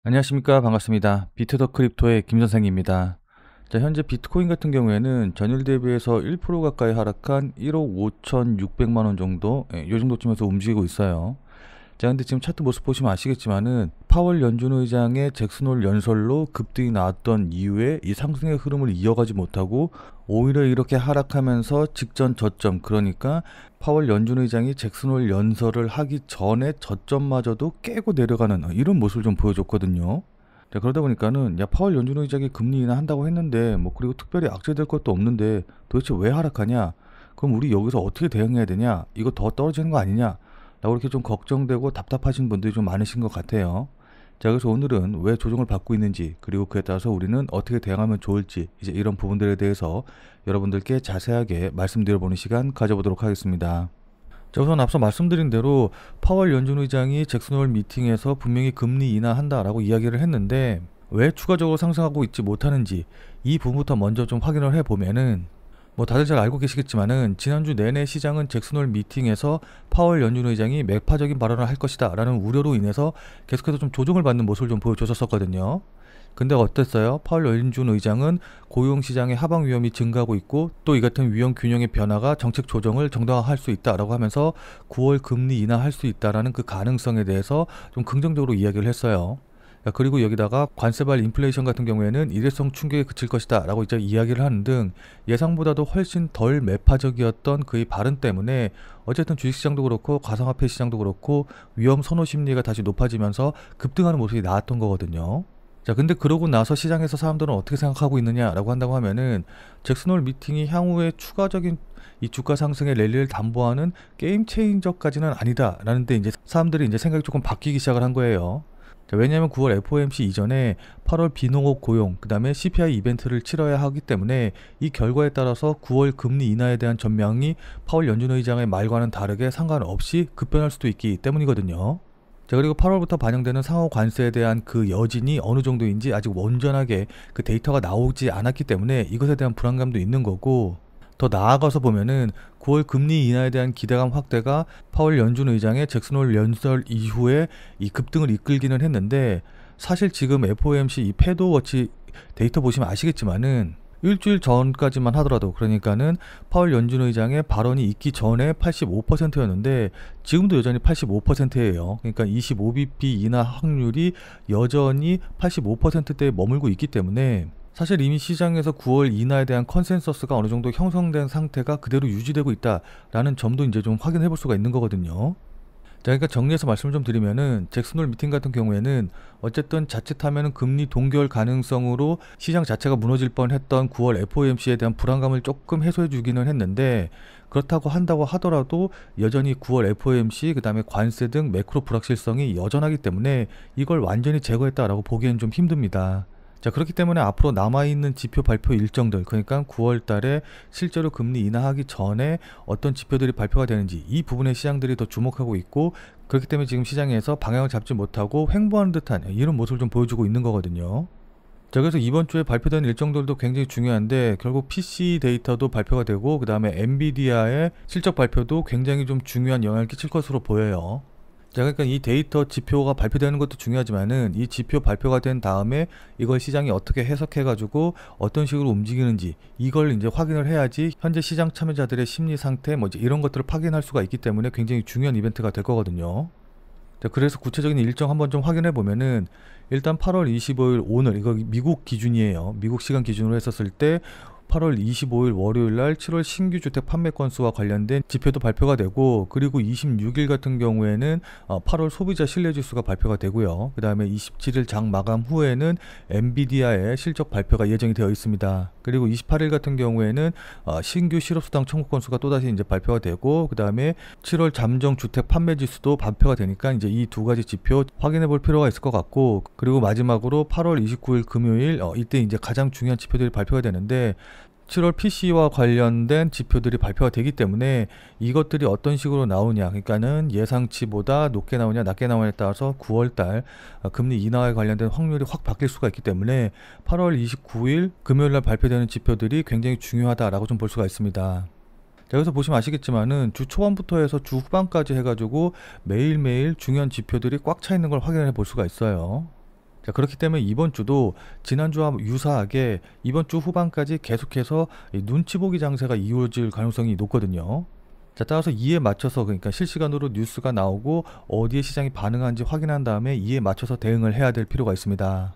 안녕하십니까. 반갑습니다. 비트더 크립토의 김 선생입니다. 자, 현재 비트코인 같은 경우에는 전일 대비해서 1% 가까이 하락한 1억 5,600만 원 정도, 요 정도쯤에서 움직이고 있어요. 자, 근데 지금 차트 모습 보시면 아시겠지만은 파월 연준 의장의 잭슨홀 연설로 급등이 나왔던 이후에 이 상승의 흐름을 이어가지 못하고 오히려 이렇게 하락하면서 직전 저점, 그러니까 파월 연준 의장이 잭슨홀 연설을 하기 전에 저점마저도 깨고 내려가는 이런 모습을 좀 보여줬거든요. 자, 그러다 보니까는 야, 파월 연준 의장이 금리 인하한다고 했는데 뭐 그리고 특별히 악재될 것도 없는데 도대체 왜 하락하냐? 그럼 우리 여기서 어떻게 대응해야 되냐? 이거 더 떨어지는 거 아니냐? 라고 이렇게 좀 걱정되고 답답하신 분들이 좀 많으신 것 같아요. 자, 그래서 오늘은 왜 조정을 받고 있는지, 그리고 그에 따라서 우리는 어떻게 대응하면 좋을지, 이제 이런 부분들에 대해서 여러분들께 자세하게 말씀드려보는 시간 가져보도록 하겠습니다. 자, 우선 앞서 말씀드린 대로 파월 연준 의장이 잭슨홀 미팅에서 분명히 금리 인하한다라고 이야기를 했는데 왜 추가적으로 상승하고 있지 못하는지 이 부분부터 먼저 좀 확인을 해보면은, 뭐 다들 잘 알고 계시겠지만은 지난주 내내 시장은 잭슨홀 미팅에서 파월 연준 의장이 매파적인 발언을 할 것이다 라는 우려로 인해서 계속해서 좀 조정을 받는 모습을 좀 보여줬었거든요. 근데 어땠어요? 파월 연준 의장은 고용시장의 하방 위험이 증가하고 있고 또 이 같은 위험 균형의 변화가 정책 조정을 정당화할 수 있다라고 하면서 9월 금리 인하할 수 있다라는 그 가능성에 대해서 좀 긍정적으로 이야기를 했어요. 그리고 여기다가 관세발 인플레이션 같은 경우에는 일회성 충격에 그칠 것이다 라고 이제 이야기를 하는 등 예상보다도 훨씬 덜 매파적이었던 그의 발언 때문에 어쨌든 주식시장도 그렇고 가상화폐 시장도 그렇고 위험 선호 심리가 다시 높아지면서 급등하는 모습이 나왔던 거거든요. 자, 근데 그러고 나서 시장에서 사람들은 어떻게 생각하고 있느냐라고 한다고 하면은 잭슨홀 미팅이 향후에 추가적인 이 주가 상승의 랠리를 담보하는 게임 체인저까지는 아니다라는 데 이제 사람들이 이제 생각이 조금 바뀌기 시작을 한 거예요. 자, 왜냐하면 9월 FOMC 이전에 8월 비농업 고용, 그 다음에 CPI 이벤트를 치러야 하기 때문에 이 결과에 따라서 9월 금리 인하에 대한 전망이 파월 연준 의장의 말과는 다르게 상관없이 급변할 수도 있기 때문이거든요. 자, 그리고 8월부터 반영되는 상호 관세에 대한 그 여진이 어느 정도인지 아직 온전하게 그 데이터가 나오지 않았기 때문에 이것에 대한 불안감도 있는 거고, 더 나아가서 보면은 9월 금리 인하에 대한 기대감 확대가 파월 연준 의장의 잭슨홀 연설 이후에 이 급등을 이끌기는 했는데, 사실 지금 FOMC 이 패드워치 데이터 보시면 아시겠지만은 일주일 전까지만 하더라도, 그러니까는 파월 연준 의장의 발언이 있기 전에 85%였는데 지금도 여전히 85%예요. 그러니까 25bp 인하 확률이 여전히 85%대에 머물고 있기 때문에 사실 이미 시장에서 9월 인하에 대한 컨센서스가 어느 정도 형성된 상태가 그대로 유지되고 있다라는 점도 이제 좀 확인해 볼 수가 있는 거거든요. 자, 그러니까 정리해서 말씀을 좀 드리면은 잭슨홀 미팅 같은 경우에는 어쨌든 자칫하면은 금리 동결 가능성으로 시장 자체가 무너질 뻔했던 9월 FOMC에 대한 불안감을 조금 해소해 주기는 했는데, 그렇다고 한다고 하더라도 여전히 9월 FOMC 그다음에 관세 등 매크로 불확실성이 여전하기 때문에 이걸 완전히 제거했다라고 보기엔 좀 힘듭니다. 자, 그렇기 때문에 앞으로 남아있는 지표 발표 일정들, 그러니까 9월 달에 실제로 금리 인하하기 전에 어떤 지표들이 발표가 되는지 이 부분에 시장들이 더 주목하고 있고, 그렇기 때문에 지금 시장에서 방향을 잡지 못하고 횡보하는 듯한 이런 모습을 좀 보여주고 있는 거거든요. 자, 그래서 이번 주에 발표된 일정들도 굉장히 중요한데 결국 PC 데이터도 발표가 되고 그 다음에 엔비디아의 실적 발표도 굉장히 좀 중요한 영향을 끼칠 것으로 보여요. 자, 그러니까 이 데이터 지표가 발표되는 것도 중요하지만은 이 지표 발표가 된 다음에 이걸 시장이 어떻게 해석해 가지고 어떤 식으로 움직이는지 이걸 이제 확인을 해야지 현재 시장 참여자들의 심리 상태 뭐 이제 이런 것들을 확인할 수가 있기 때문에 굉장히 중요한 이벤트가 될 거거든요. 자, 그래서 구체적인 일정 한번 좀 확인해 보면은 일단 8월 25일 오늘 이거 미국 기준이에요. 미국 시간 기준으로 했었을 때 8월 25일 월요일 날 7월 신규 주택 판매 건수와 관련된 지표도 발표가 되고, 그리고 26일 같은 경우에는 8월 소비자 신뢰 지수가 발표가 되고요. 그 다음에 27일 장 마감 후에는 엔비디아의 실적 발표가 예정이 되어 있습니다. 그리고 28일 같은 경우에는 신규 실업수당 청구 건수가 또다시 이제 발표가 되고, 그 다음에 7월 잠정 주택 판매 지수도 발표가 되니까 이제 이 두 가지 지표 확인해 볼 필요가 있을 것 같고, 그리고 마지막으로 8월 29일 금요일 이때 이제 가장 중요한 지표들이 발표가 되는데 7월 PC와 관련된 지표들이 발표가 되기 때문에 이것들이 어떤 식으로 나오냐, 그러니까는 예상치보다 높게 나오냐 낮게 나오냐에 따라서 9월달 금리 인하에 관련된 확률이 확 바뀔 수가 있기 때문에 8월 29일 금요일날 발표되는 지표들이 굉장히 중요하다라고 좀 볼 수가 있습니다. 자, 여기서 보시면 아시겠지만은 주 초반부터 해서 주 후반까지 해가지고 매일매일 중요한 지표들이 꽉 차 있는 걸 확인해 볼 수가 있어요. 자, 그렇기 때문에 이번 주도 지난주와 유사하게 이번 주 후반까지 계속해서 이 눈치 보기 장세가 이어질 가능성이 높거든요. 자, 따라서 이에 맞춰서, 그러니까 실시간으로 뉴스가 나오고 어디에 시장이 반응하는지 확인한 다음에 이에 맞춰서 대응을 해야 될 필요가 있습니다.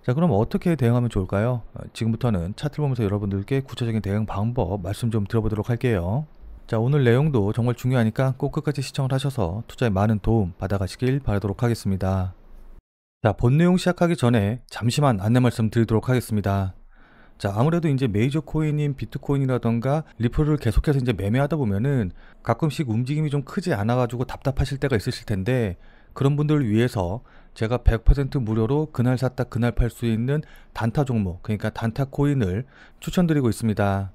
자, 그럼 어떻게 대응하면 좋을까요? 지금부터는 차트를 보면서 여러분들께 구체적인 대응 방법 말씀 좀 들어보도록 할게요. 자, 오늘 내용도 정말 중요하니까 꼭 끝까지 시청을 하셔서 투자에 많은 도움 받아가시길 바라도록 하겠습니다. 자, 본 내용 시작하기 전에 잠시만 안내 말씀 드리도록 하겠습니다. 자, 아무래도 이제 메이저 코인인 비트코인이라던가 리플을 계속해서 이제 매매하다 보면은 가끔씩 움직임이 좀 크지 않아가지고 답답하실 때가 있으실 텐데, 그런 분들을 위해서 제가 100% 무료로 그날 샀다 그날 팔 수 있는 단타 종목, 그러니까 단타 코인을 추천드리고 있습니다.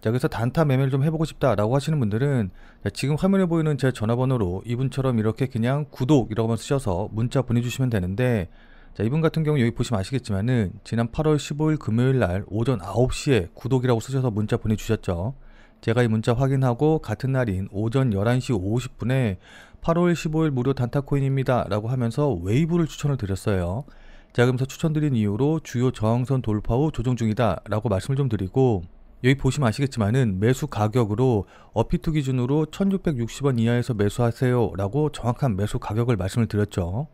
자, 그래서 단타 매매를 좀 해보고 싶다라고 하시는 분들은 지금 화면에 보이는 제 전화번호로 이분처럼 이렇게 그냥 구독이라고만 쓰셔서 문자 보내주시면 되는데, 자, 이분 같은 경우 여기 보시면 아시겠지만은 지난 8월 15일 금요일 날 오전 9시에 구독이라고 쓰셔서 문자 보내주셨죠. 제가 이 문자 확인하고 같은 날인 오전 11시 50분에 8월 15일 무료 단타코인입니다 라고 하면서 웨이브를 추천을 드렸어요. 제가 그러면서 추천드린 이유로 주요 저항선 돌파 후 조정 중이다 라고 말씀을 좀 드리고, 여기 보시면 아시겠지만은 매수 가격으로 어피2 기준으로 1660원 이하에서 매수하세요 라고 정확한 매수 가격을 말씀을 드렸죠.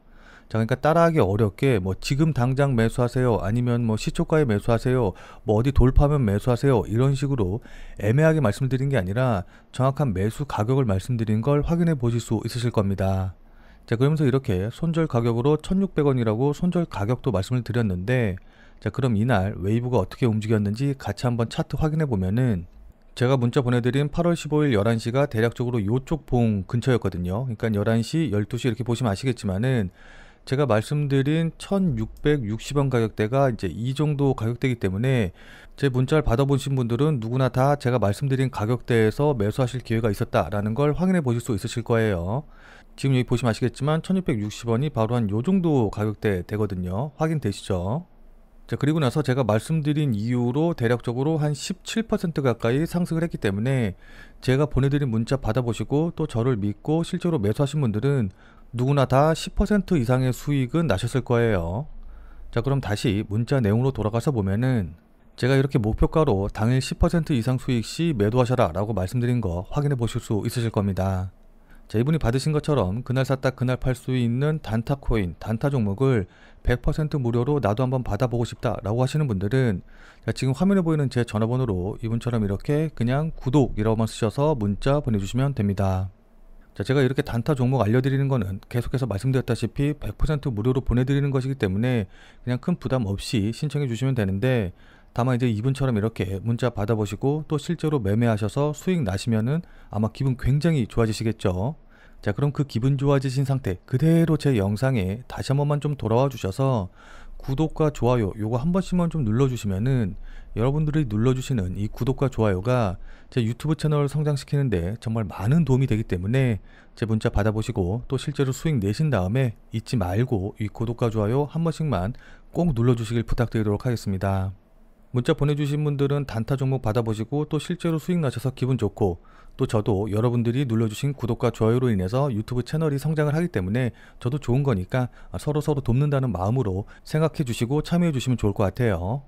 자, 그러니까 따라하기 어렵게 뭐 지금 당장 매수하세요, 아니면 뭐 시초가에 매수하세요, 뭐 어디 돌파하면 매수하세요, 이런 식으로 애매하게 말씀드린 게 아니라 정확한 매수 가격을 말씀드린 걸 확인해 보실 수 있으실 겁니다. 자, 그러면서 이렇게 손절 가격으로 1600원이라고 손절 가격도 말씀을 드렸는데, 자, 그럼 이날 웨이브가 어떻게 움직였는지 같이 한번 차트 확인해 보면은, 제가 문자 보내드린 8월 15일 11시가 대략적으로 이쪽 봉 근처였거든요. 그러니까 11시, 12시 이렇게 보시면 아시겠지만은 제가 말씀드린 1660원 가격대가 이제 이 정도 가격대이기 때문에 제 문자를 받아보신 분들은 누구나 다 제가 말씀드린 가격대에서 매수하실 기회가 있었다라는 걸 확인해 보실 수 있으실 거예요. 지금 여기 보시면 아시겠지만 1660원이 바로 한 요 정도 가격대 되거든요. 확인되시죠? 자, 그리고 나서 제가 말씀드린 이후로 대략적으로 한 17% 가까이 상승을 했기 때문에 제가 보내드린 문자 받아보시고 또 저를 믿고 실제로 매수하신 분들은 누구나 다 10% 이상의 수익은 나셨을 거예요. 자, 그럼 다시 문자 내용으로 돌아가서 보면은 제가 이렇게 목표가로 당일 10% 이상 수익 시 매도하셔라 라고 말씀드린 거 확인해 보실 수 있으실 겁니다. 자, 이분이 받으신 것처럼 그날 샀다 그날 팔 수 있는 단타 코인, 단타 종목을 100% 무료로 나도 한번 받아보고 싶다 라고 하시는 분들은 자, 지금 화면에 보이는 제 전화번호로 이분처럼 이렇게 그냥 구독이라고만 쓰셔서 문자 보내주시면 됩니다. 자, 제가 이렇게 단타 종목 알려드리는 거는 계속해서 말씀드렸다시피 100% 무료로 보내드리는 것이기 때문에 그냥 큰 부담 없이 신청해 주시면 되는데, 다만 이제 이분처럼 이렇게 문자 받아보시고 또 실제로 매매하셔서 수익 나시면은 아마 기분 굉장히 좋아지시겠죠. 자, 그럼 그 기분 좋아지신 상태 그대로 제 영상에 다시 한 번만 좀 돌아와 주셔서 구독과 좋아요 요거 한 번씩만 좀 눌러주시면은 여러분들이 눌러주시는 이 구독과 좋아요가 제 유튜브 채널을 성장시키는데 정말 많은 도움이 되기 때문에 제 문자 받아보시고 또 실제로 수익 내신 다음에 잊지 말고 이 구독과 좋아요 한 번씩만 꼭 눌러주시길 부탁드리도록 하겠습니다. 문자 보내주신 분들은 단타 종목 받아보시고 또 실제로 수익 나셔서 기분 좋고, 또 저도 여러분들이 눌러주신 구독과 좋아요로 인해서 유튜브 채널이 성장을 하기 때문에 저도 좋은 거니까 서로서로 돕는다는 마음으로 생각해 주시고 참여해 주시면 좋을 것 같아요.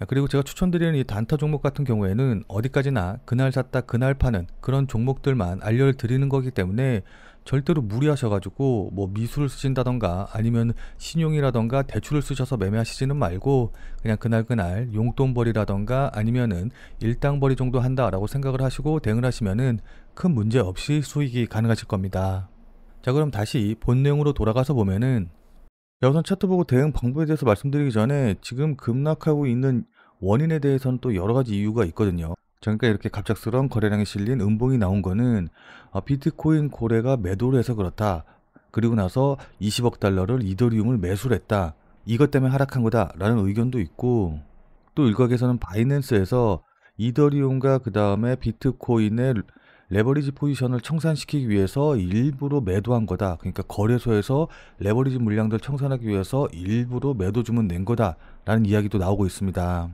그리고 제가 추천드리는 이 단타 종목 같은 경우에는 어디까지나 그날 샀다 그날 파는 그런 종목들만 알려드리는 거기 때문에 절대로 무리하셔가지고 뭐 미수를 쓰신다던가 아니면 신용이라던가 대출을 쓰셔서 매매하시지는 말고 그냥 그날 용돈벌이라던가 아니면은 일당벌이 정도 한다라고 생각을 하시고 대응을 하시면은 큰 문제 없이 수익이 가능하실 겁니다. 자, 그럼 다시 본 내용으로 돌아가서 보면은, 자, 우선 차트 보고 대응 방법에 대해서 말씀드리기 전에 지금 급락하고 있는 원인에 대해서는 또 여러 가지 이유가 있거든요. 그러니까 이렇게 갑작스러운 거래량이 실린 음봉이 나온 거는 비트코인 고래가 매도를 해서 그렇다. 그리고 나서 20억 달러를 이더리움을 매수를 했다. 이것 때문에 하락한 거다 라는 의견도 있고, 또 일각에서는 바이낸스에서 이더리움과 그 다음에 비트코인의 레버리지 포지션을 청산시키기 위해서 일부러 매도한 거다. 그러니까 거래소에서 레버리지 물량들 청산하기 위해서 일부러 매도 주문 낸 거다 라는 이야기도 나오고 있습니다.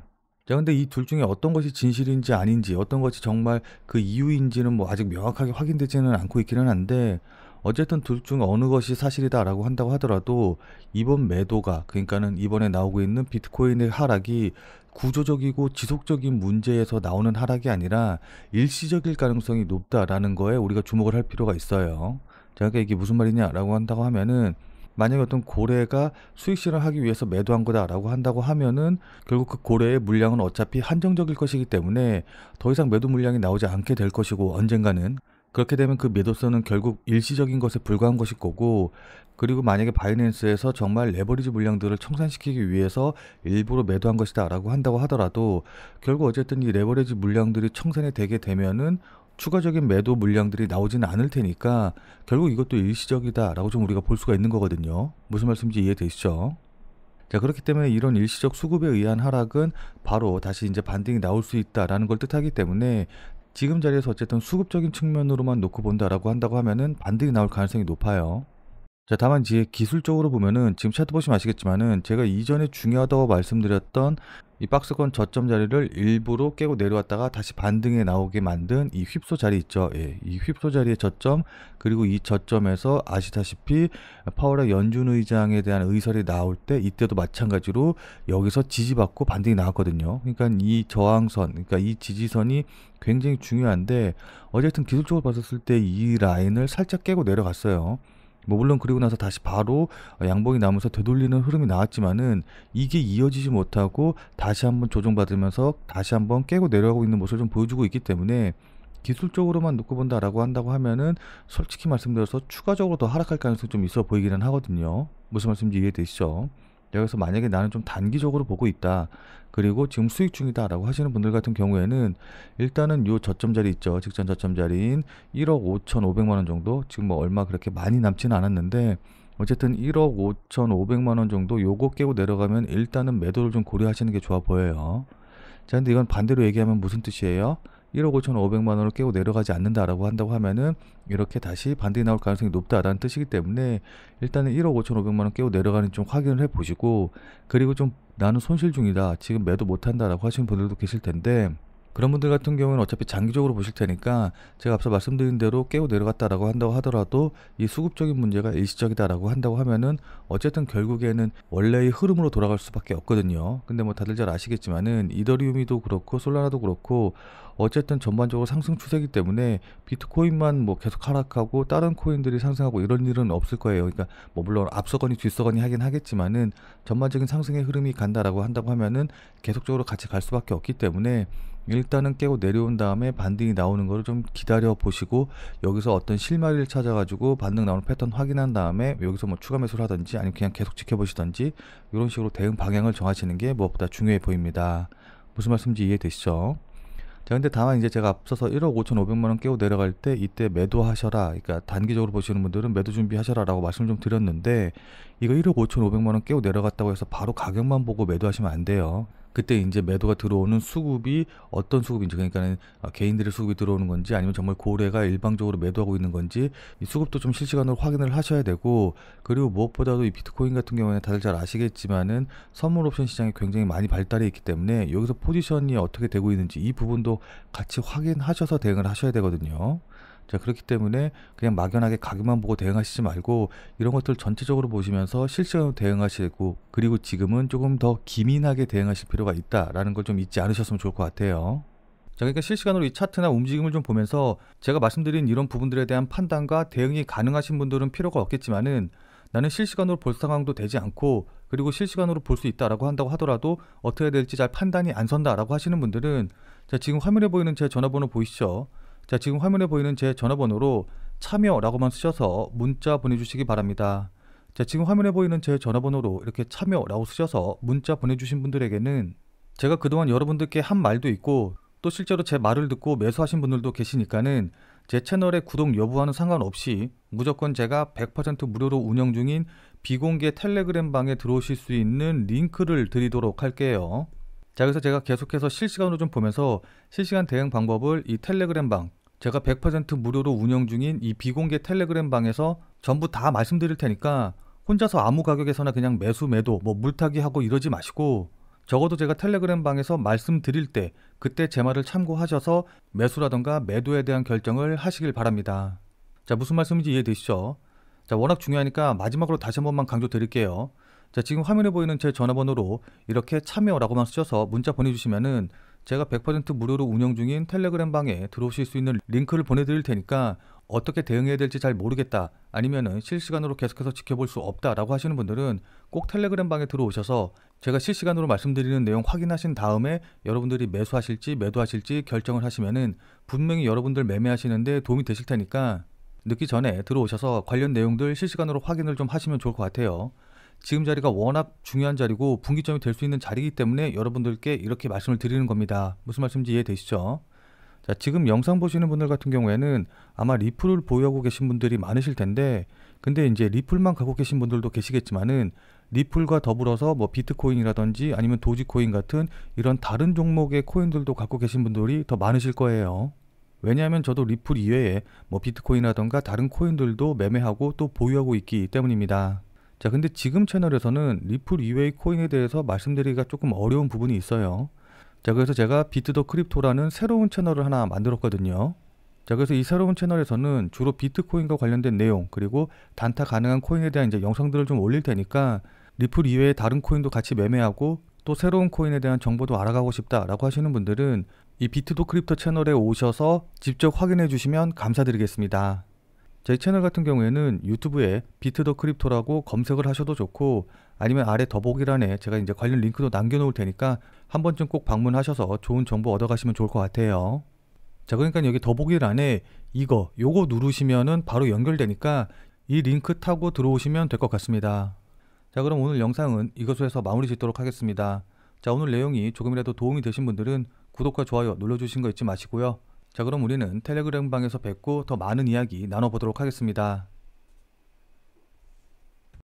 자, 근데 이 둘 중에 어떤 것이 진실인지 아닌지, 어떤 것이 정말 그 이유인지는 뭐 아직 명확하게 확인되지는 않고 있기는 한데, 어쨌든 둘 중 어느 것이 사실이다라고 한다고 하더라도 이번 매도가, 그러니까는 이번에 나오고 있는 비트코인의 하락이 구조적이고 지속적인 문제에서 나오는 하락이 아니라 일시적일 가능성이 높다라는 거에 우리가 주목을 할 필요가 있어요. 자, 그러니까 이게 무슨 말이냐라고 한다고 하면은, 만약에 어떤 고래가 수익 실현을 하기 위해서 매도한 거다라고 한다고 하면은 결국 그 고래의 물량은 어차피 한정적일 것이기 때문에 더 이상 매도 물량이 나오지 않게 될 것이고, 언젠가는 그렇게 되면 그 매도선은 결국 일시적인 것에 불과한 것일 거고, 그리고 만약에 바이낸스에서 정말 레버리지 물량들을 청산시키기 위해서 일부러 매도한 것이다 라고 한다고 하더라도 결국 어쨌든 이 레버리지 물량들이 청산이 되게 되면은 추가적인 매도 물량들이 나오지는 않을 테니까 결국 이것도 일시적이다 라고 좀 우리가 볼 수가 있는 거거든요. 무슨 말씀인지 이해되시죠? 자, 그렇기 때문에 이런 일시적 수급에 의한 하락은 바로 다시 이제 반등이 나올 수 있다라는 걸 뜻하기 때문에, 지금 자리에서 어쨌든 수급적인 측면으로만 놓고 본다라고 한다고 하면은 반등이 나올 가능성이 높아요. 자, 다만 이제 기술적으로 보면은 지금 차트 보시면 아시겠지만은 제가 이전에 중요하다고 말씀드렸던 이 박스권 저점 자리를 일부러 깨고 내려왔다가 다시 반등에 나오게 만든 이 휩소 자리 있죠. 예, 이 휩소 자리의 저점, 그리고 이 저점에서 아시다시피 파월의 연준 의장에 대한 의설이 나올 때 이때도 마찬가지로 여기서 지지받고 반등이 나왔거든요. 그러니까 이 저항선, 그러니까 이 지지선이 굉장히 중요한데, 어쨌든 기술적으로 봤었을 때 이 라인을 살짝 깨고 내려갔어요. 뭐 물론 그리고 나서 다시 바로 양봉이 나면서 되돌리는 흐름이 나왔지만은 이게 이어지지 못하고 다시 한번 조정받으면서 다시 한번 깨고 내려가고 있는 모습을 좀 보여주고 있기 때문에, 기술적으로만 놓고 본다라고 한다고 하면은 솔직히 말씀드려서 추가적으로 더 하락할 가능성이 좀 있어 보이기는 하거든요. 무슨 말씀인지 이해되시죠? 여기서 만약에 나는 좀 단기적으로 보고 있다, 그리고 지금 수익 중이다 라고 하시는 분들 같은 경우에는 일단은 요 저점 자리 있죠. 직전 저점 자리인 1억 5,500만 원 정도, 지금 뭐 얼마 그렇게 많이 남지는 않았는데 어쨌든 1억 5,500만 원 정도 요거 깨고 내려가면 일단은 매도를 좀 고려하시는 게 좋아 보여요. 자, 근데 이건 반대로 얘기하면 무슨 뜻이에요? 1억 5,500만 원을 깨고 내려가지 않는다라고 한다고 하면은 이렇게 다시 반등이 나올 가능성이 높다라는 뜻이기 때문에, 일단은 1억 5,500만 원 깨고 내려가는지 좀 확인을 해 보시고, 그리고 좀 나는 손실 중이다, 지금 매도 못 한다라고 하시는 분들도 계실 텐데, 그런 분들 같은 경우는 어차피 장기적으로 보실 테니까 제가 앞서 말씀드린 대로 깨고 내려갔다라고 한다고 하더라도 이 수급적인 문제가 일시적이다라고 한다고 하면은 어쨌든 결국에는 원래의 흐름으로 돌아갈 수밖에 없거든요. 근데 뭐 다들 잘 아시겠지만은 이더리움이도 그렇고 솔라나도 그렇고 어쨌든 전반적으로 상승 추세이기 때문에 비트코인만 뭐 계속 하락하고 다른 코인들이 상승하고 이런 일은 없을 거예요. 그러니까 뭐 물론 앞서거니 뒤서거니 하긴 하겠지만은 전반적인 상승의 흐름이 간다라고 한다고 하면은 계속적으로 같이 갈 수밖에 없기 때문에, 일단은 깨고 내려온 다음에 반등이 나오는 거를 좀 기다려 보시고, 여기서 어떤 실마리를 찾아가지고 반등 나오는 패턴 확인한 다음에 여기서 뭐 추가 매수를 하든지 아니면 그냥 계속 지켜보시든지 이런 식으로 대응 방향을 정하시는 게 무엇보다 중요해 보입니다. 무슨 말씀인지 이해되시죠? 자, 근데 다만 이제 제가 앞서서 1억 5,500만 원 깨고 내려갈 때 이때 매도하셔라, 그러니까 단기적으로 보시는 분들은 매도 준비하셔라 라고 말씀을 좀 드렸는데, 이거 1억 5,500만 원 깨고 내려갔다고 해서 바로 가격만 보고 매도하시면 안 돼요. 그때 이제 매도가 들어오는 수급이 어떤 수급인지, 그러니까는 개인들의 수급이 들어오는 건지 아니면 정말 고래가 일방적으로 매도하고 있는 건지, 이 수급도 좀 실시간으로 확인을 하셔야 되고, 그리고 무엇보다도 이 비트코인 같은 경우에는 다들 잘 아시겠지만은 선물 옵션 시장이 굉장히 많이 발달해 있기 때문에 여기서 포지션이 어떻게 되고 있는지 이 부분도 같이 확인하셔서 대응을 하셔야 되거든요. 자, 그렇기 때문에 그냥 막연하게 가격만 보고 대응하시지 말고 이런 것들 전체적으로 보시면서 실시간으로 대응하시고, 그리고 지금은 조금 더 기민하게 대응하실 필요가 있다라는 걸 좀 잊지 않으셨으면 좋을 것 같아요. 자, 그러니까 실시간으로 이 차트나 움직임을 좀 보면서 제가 말씀드린 이런 부분들에 대한 판단과 대응이 가능하신 분들은 필요가 없겠지만은, 나는 실시간으로 볼 상황도 되지 않고 그리고 실시간으로 볼 수 있다라고 한다고 하더라도 어떻게 해야 될지 잘 판단이 안 선다라고 하시는 분들은, 자, 지금 화면에 보이는 제 전화번호 보이시죠? 자, 지금 화면에 보이는 제 전화번호로 참여라고만 쓰셔서 문자 보내주시기 바랍니다. 자, 지금 화면에 보이는 제 전화번호로 이렇게 참여라고 쓰셔서 문자 보내주신 분들에게는 제가 그동안 여러분들께 한 말도 있고, 또 실제로 제 말을 듣고 매수하신 분들도 계시니까는 제 채널의 구독 여부와는 상관없이 무조건 제가 100% 무료로 운영 중인 비공개 텔레그램 방에 들어오실 수 있는 링크를 드리도록 할게요. 자, 그래서 제가 계속해서 실시간으로 좀 보면서 실시간 대응 방법을 이 텔레그램 방, 제가 100% 무료로 운영 중인 이 비공개 텔레그램 방에서 전부 다 말씀드릴 테니까 혼자서 아무 가격에서나 그냥 매수 매도 뭐 물타기 하고 이러지 마시고, 적어도 제가 텔레그램 방에서 말씀드릴 때 그때 제 말을 참고하셔서 매수라던가 매도에 대한 결정을 하시길 바랍니다. 자, 무슨 말씀인지 이해되시죠? 자, 워낙 중요하니까 마지막으로 다시 한 번만 강조드릴게요. 자, 지금 화면에 보이는 제 전화번호로 이렇게 참여라고만 쓰셔서 문자 보내주시면은 제가 100% 무료로 운영 중인 텔레그램 방에 들어오실 수 있는 링크를 보내드릴 테니까 어떻게 대응해야 될지 잘 모르겠다, 아니면은 실시간으로 계속해서 지켜볼 수 없다라고 하시는 분들은 꼭 텔레그램 방에 들어오셔서 제가 실시간으로 말씀드리는 내용 확인하신 다음에 여러분들이 매수하실지 매도하실지 결정을 하시면은 분명히 여러분들 매매하시는데 도움이 되실 테니까 늦기 전에 들어오셔서 관련 내용들 실시간으로 확인을 좀 하시면 좋을 것 같아요. 지금 자리가 워낙 중요한 자리고 분기점이 될 수 있는 자리이기 때문에 여러분들께 이렇게 말씀을 드리는 겁니다. 무슨 말씀인지 이해되시죠? 자, 지금 영상 보시는 분들 같은 경우에는 아마 리플을 보유하고 계신 분들이 많으실 텐데, 근데 이제 리플만 갖고 계신 분들도 계시겠지만은 리플과 더불어서 뭐 비트코인이라든지 아니면 도지코인 같은 이런 다른 종목의 코인들도 갖고 계신 분들이 더 많으실 거예요. 왜냐하면 저도 리플 이외에 뭐 비트코인이라던가 다른 코인들도 매매하고 또 보유하고 있기 때문입니다. 자, 근데 지금 채널에서는 리플 이외의 코인에 대해서 말씀드리기가 조금 어려운 부분이 있어요. 자, 그래서 제가 비트 더 크립토라는 새로운 채널을 하나 만들었거든요. 자, 그래서 이 새로운 채널에서는 주로 비트코인과 관련된 내용, 그리고 단타 가능한 코인에 대한 이제 영상들을 좀 올릴 테니까 리플 이외의 다른 코인도 같이 매매하고 또 새로운 코인에 대한 정보도 알아가고 싶다라고 하시는 분들은 이 비트 더 크립토 채널에 오셔서 직접 확인해 주시면 감사드리겠습니다. 제 채널 같은 경우에는 유튜브에 비트 더 크립토라고 검색을 하셔도 좋고, 아니면 아래 더보기란에 제가 이제 관련 링크도 남겨놓을 테니까 한 번쯤 꼭 방문하셔서 좋은 정보 얻어가시면 좋을 것 같아요. 자, 그러니까 여기 더보기란에 요거 누르시면은 바로 연결되니까 이 링크 타고 들어오시면 될 것 같습니다. 자, 그럼 오늘 영상은 이것으로 해서 마무리 짓도록 하겠습니다. 자, 오늘 내용이 조금이라도 도움이 되신 분들은 구독과 좋아요 눌러주신 거 잊지 마시고요. 자, 그럼 우리는 텔레그램 방에서 뵙고 더 많은 이야기 나눠보도록 하겠습니다.